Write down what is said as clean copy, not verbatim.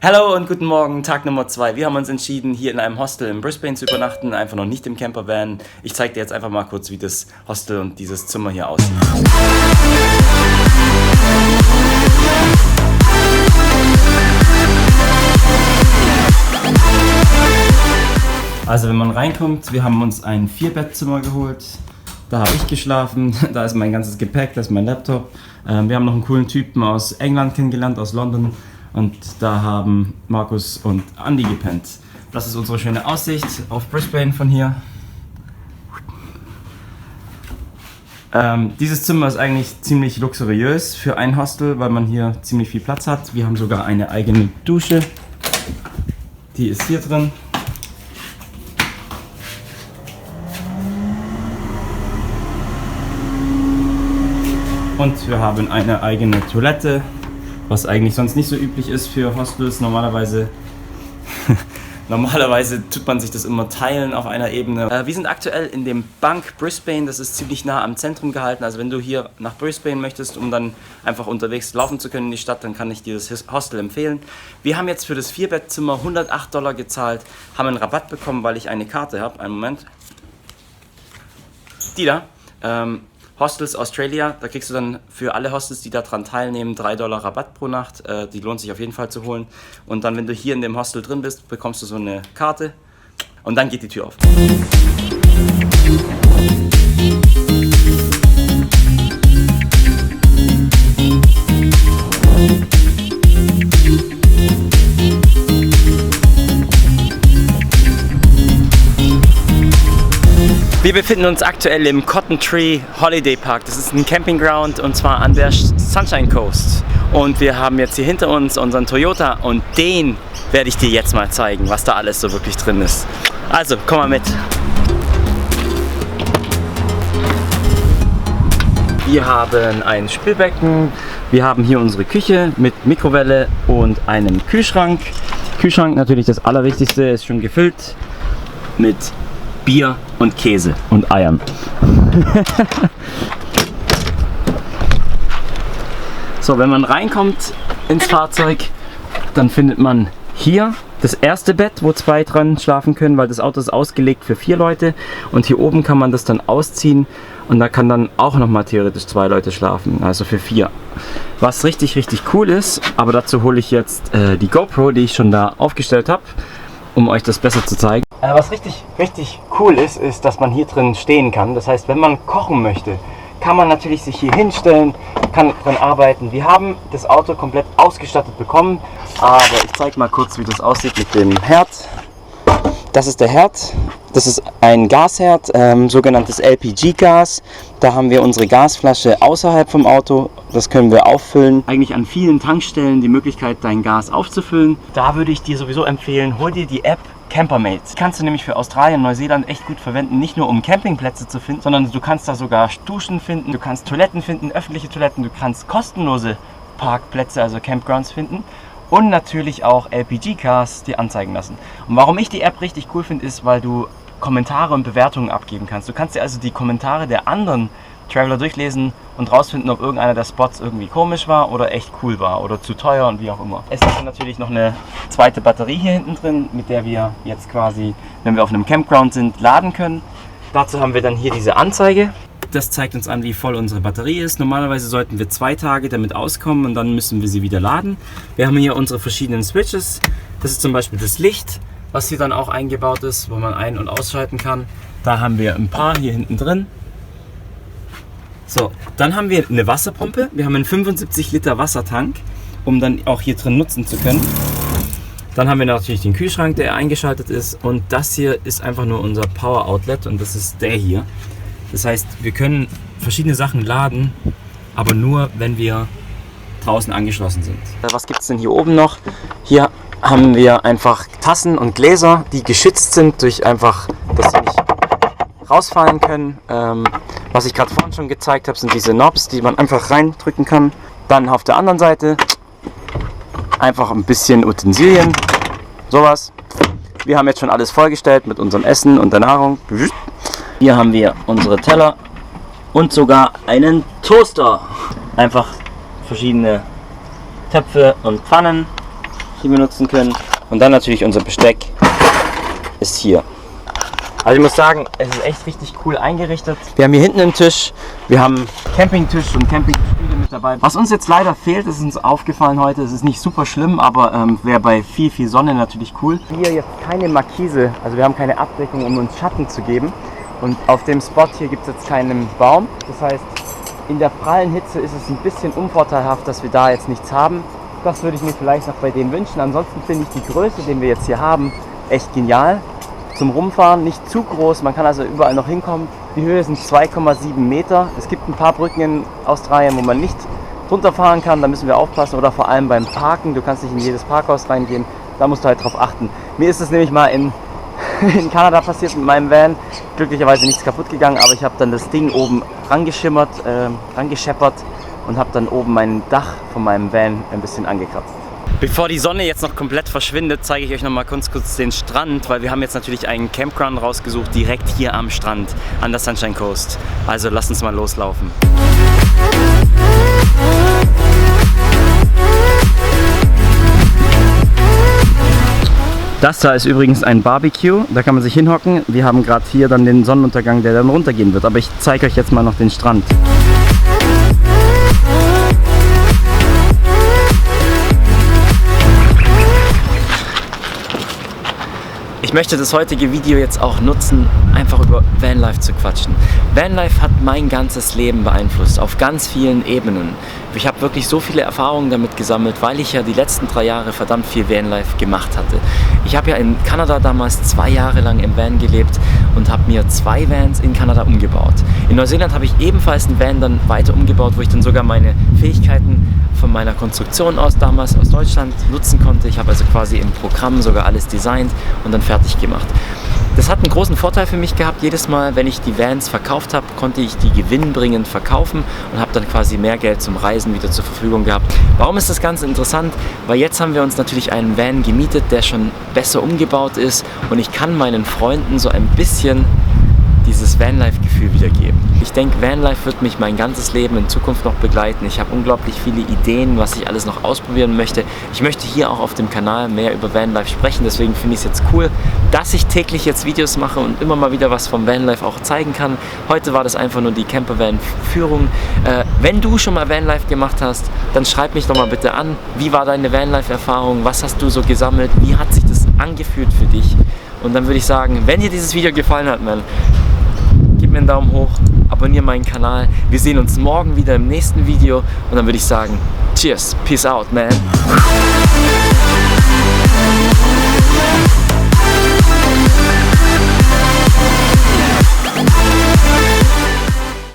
Hallo und guten Morgen, Tag Nummer 2. Wir haben uns entschieden, hier in einem Hostel in Brisbane zu übernachten, einfach noch nicht im Campervan. Ich zeige dir jetzt einfach mal kurz, wie das Hostel und dieses Zimmer hier aussieht. Also wenn man reinkommt, wir haben uns ein 4-Bettzimmer geholt. Da habe ich geschlafen, da ist mein ganzes Gepäck, das ist mein Laptop. Wir haben noch einen coolen Typen aus England kennengelernt, aus London. Und da haben Markus und Andi gepennt. Das ist unsere schöne Aussicht auf Brisbane von hier. Dieses Zimmer ist eigentlich ziemlich luxuriös für ein Hostel, weil man hier ziemlich viel Platz hat. Wir haben sogar eine eigene Dusche. Die ist hier drin. Und wir haben eine eigene Toilette, was eigentlich sonst nicht so üblich ist für Hostels. Normalerweise tut man sich das immer teilen auf einer Ebene. Wir sind aktuell in dem Bunk Brisbane, das ist ziemlich nah am Zentrum gehalten. Also wenn du hier nach Brisbane möchtest, um dann einfach unterwegs laufen zu können in die Stadt, dann kann ich dir das Hostel empfehlen. Wir haben jetzt für das 4-Bettzimmer $108 gezahlt, haben einen Rabatt bekommen, weil ich eine Karte habe. Einen Moment. Die da. Hostels Australia, da kriegst du dann für alle Hostels, die daran teilnehmen, $3 Rabatt pro Nacht. Die lohnt sich auf jeden Fall zu holen. Und dann, wenn du hier in dem Hostel drin bist, bekommst du so eine Karte und dann geht die Tür auf. Wir befinden uns aktuell im Cotton Tree Holiday Park. Das ist ein Campingground und zwar an der Sunshine Coast. Und wir haben jetzt hier hinter uns unseren Toyota und den werde ich dir jetzt mal zeigen, was da alles so wirklich drin ist. Also, komm mal mit. Wir haben ein Spülbecken, wir haben hier unsere Küche mit Mikrowelle und einem Kühlschrank. Kühlschrank natürlich das Allerwichtigste, ist schon gefüllt mit Bier und Käse und Eiern. So, wenn man reinkommt ins Fahrzeug, dann findet man hier das erste Bett, wo 2 dran schlafen können, weil das Auto ist ausgelegt für 4 Leute. Und hier oben kann man das dann ausziehen und da kann dann auch nochmal theoretisch 2 Leute schlafen, also für 4. Was richtig, richtig cool ist, aber dazu hole ich jetzt die GoPro, die ich schon da aufgestellt habe, um euch das besser zu zeigen. Was richtig, richtig cool ist, ist, dass man hier drin stehen kann. Das heißt, wenn man kochen möchte, kann man natürlich sich hier hinstellen, kann drin arbeiten. Wir haben das Auto komplett ausgestattet bekommen, aber ich zeige mal kurz, wie das aussieht mit dem Herd. Das ist der Herd. Das ist ein Gasherd, sogenanntes LPG-Gas. Da haben wir unsere Gasflasche außerhalb vom Auto. Das können wir auffüllen. Eigentlich an vielen Tankstellen die Möglichkeit, dein Gas aufzufüllen. Da würde ich dir sowieso empfehlen, hol dir die App Campermate. Die kannst du nämlich für Australien, Neuseeland echt gut verwenden, nicht nur um Campingplätze zu finden, sondern du kannst da sogar Duschen finden, du kannst Toiletten finden, öffentliche Toiletten, du kannst kostenlose Parkplätze, also Campgrounds finden und natürlich auch LPG-Cars dir anzeigen lassen. Und warum ich die App richtig cool finde, ist, weil du Kommentare und Bewertungen abgeben kannst. Du kannst dir also die Kommentare der anderen Traveler durchlesen und rausfinden, ob irgendeiner der Spots irgendwie komisch war oder echt cool war oder zu teuer und wie auch immer. Es ist natürlich noch eine zweite Batterie hier hinten drin, mit der wir jetzt quasi, wenn wir auf einem Campground sind, laden können. Dazu haben wir dann hier diese Anzeige. Das zeigt uns an, wie voll unsere Batterie ist. Normalerweise sollten wir 2 Tage damit auskommen und dann müssen wir sie wieder laden. Wir haben hier unsere verschiedenen Switches. Das ist zum Beispiel das Licht, was hier dann auch eingebaut ist, wo man ein- und ausschalten kann. Da haben wir ein paar hier hinten drin. So, dann haben wir eine Wasserpumpe. Wir haben einen 75 Liter Wassertank, um dann auch hier drin nutzen zu können. Dann haben wir natürlich den Kühlschrank, der eingeschaltet ist. Und das hier ist einfach nur unser Power Outlet und das ist der hier. Das heißt, wir können verschiedene Sachen laden, aber nur, wenn wir draußen angeschlossen sind. Was gibt es denn hier oben noch? Hier haben wir einfach Tassen und Gläser, die geschützt sind durch einfach, dass sie nicht rausfallen können. Was ich gerade vorhin schon gezeigt habe, sind diese Knobs, die man einfach reindrücken kann. Dann auf der anderen Seite einfach ein bisschen Utensilien, sowas. Wir haben jetzt schon alles vollgestellt mit unserem Essen und der Nahrung. Hier haben wir unsere Teller und sogar einen Toaster. Einfach verschiedene Töpfe und Pfannen. die wir nutzen können. Und dann natürlich unser Besteck ist hier. Also ich muss sagen, es ist echt richtig cool eingerichtet. Wir haben hier hinten einen Tisch, wir haben Campingtisch und Campingstühle mit dabei. Was uns jetzt leider fehlt, ist uns aufgefallen heute, es ist nicht super schlimm, aber wäre bei viel Sonne natürlich cool. Hier jetzt keine Markise, also wir haben keine Abdeckung, um uns Schatten zu geben. Und auf dem Spot hier gibt es jetzt keinen Baum. Das heißt, in der prallen Hitze ist es ein bisschen unvorteilhaft, dass wir da jetzt nichts haben. Das würde ich mir vielleicht noch bei denen wünschen. Ansonsten finde ich die Größe, den wir jetzt hier haben, echt genial. Zum Rumfahren nicht zu groß, man kann also überall noch hinkommen. Die Höhe sind 2,7 Meter. Es gibt ein paar Brücken in Australien, wo man nicht drunter fahren kann, da müssen wir aufpassen. Oder vor allem beim Parken, du kannst nicht in jedes Parkhaus reingehen, da musst du halt drauf achten. Mir ist es nämlich mal in Kanada passiert mit meinem Van. Glücklicherweise nichts kaputt gegangen, aber ich habe dann das Ding oben rangescheppert und habe dann oben mein Dach von meinem Van ein bisschen angekratzt. Bevor die Sonne jetzt noch komplett verschwindet, zeige ich euch noch mal kurz den Strand, weil wir haben jetzt natürlich einen Campground rausgesucht, direkt hier am Strand, an der Sunshine Coast. Also lasst uns mal loslaufen. Das da ist übrigens ein Barbecue, da kann man sich hinhocken. Wir haben gerade hier dann den Sonnenuntergang, der dann runtergehen wird, aber ich zeige euch jetzt mal noch den Strand. Ich möchte das heutige Video jetzt auch nutzen, einfach über Vanlife zu quatschen. Vanlife hat mein ganzes Leben beeinflusst, auf ganz vielen Ebenen. Ich habe wirklich so viele Erfahrungen damit gesammelt, weil ich ja die letzten 3 Jahre verdammt viel Vanlife gemacht hatte. Ich habe ja in Kanada damals 2 Jahre lang im Van gelebt und habe mir 2 Vans in Kanada umgebaut. In Neuseeland habe ich ebenfalls einen Van dann weiter umgebaut, wo ich dann sogar meine Fähigkeiten von meiner Konstruktion aus damals aus Deutschland nutzen konnte. Ich habe also quasi im Programm sogar alles designt und dann fertig gemacht. Das hat einen großen Vorteil für mich gehabt. Jedes Mal, wenn ich die Vans verkauft habe, konnte ich die gewinnbringend verkaufen und habe dann quasi mehr Geld zum Reisen wieder zur Verfügung gehabt. Warum ist das Ganze interessant? Weil jetzt haben wir uns natürlich einen Van gemietet, der schon besser umgebaut ist und ich kann meinen Freunden so ein bisschen dieses Vanlife-Gefühl wiedergeben. Ich denke, Vanlife wird mich mein ganzes Leben in Zukunft noch begleiten. Ich habe unglaublich viele Ideen, was ich alles noch ausprobieren möchte. Ich möchte hier auch auf dem Kanal mehr über Vanlife sprechen, deswegen finde ich es jetzt cool, dass ich täglich jetzt Videos mache und immer mal wieder was vom Vanlife auch zeigen kann. Heute war das einfach nur die Campervan-Führung. Wenn du schon mal Vanlife gemacht hast, dann schreib mich doch mal bitte an. Wie war deine Vanlife-Erfahrung? Was hast du so gesammelt? Wie hat sich das angefühlt für dich? Und dann würde ich sagen, wenn dir dieses Video gefallen hat, man, gib mir einen Daumen hoch, abonniere meinen Kanal. Wir sehen uns morgen wieder im nächsten Video und dann würde ich sagen, cheers, peace out, man.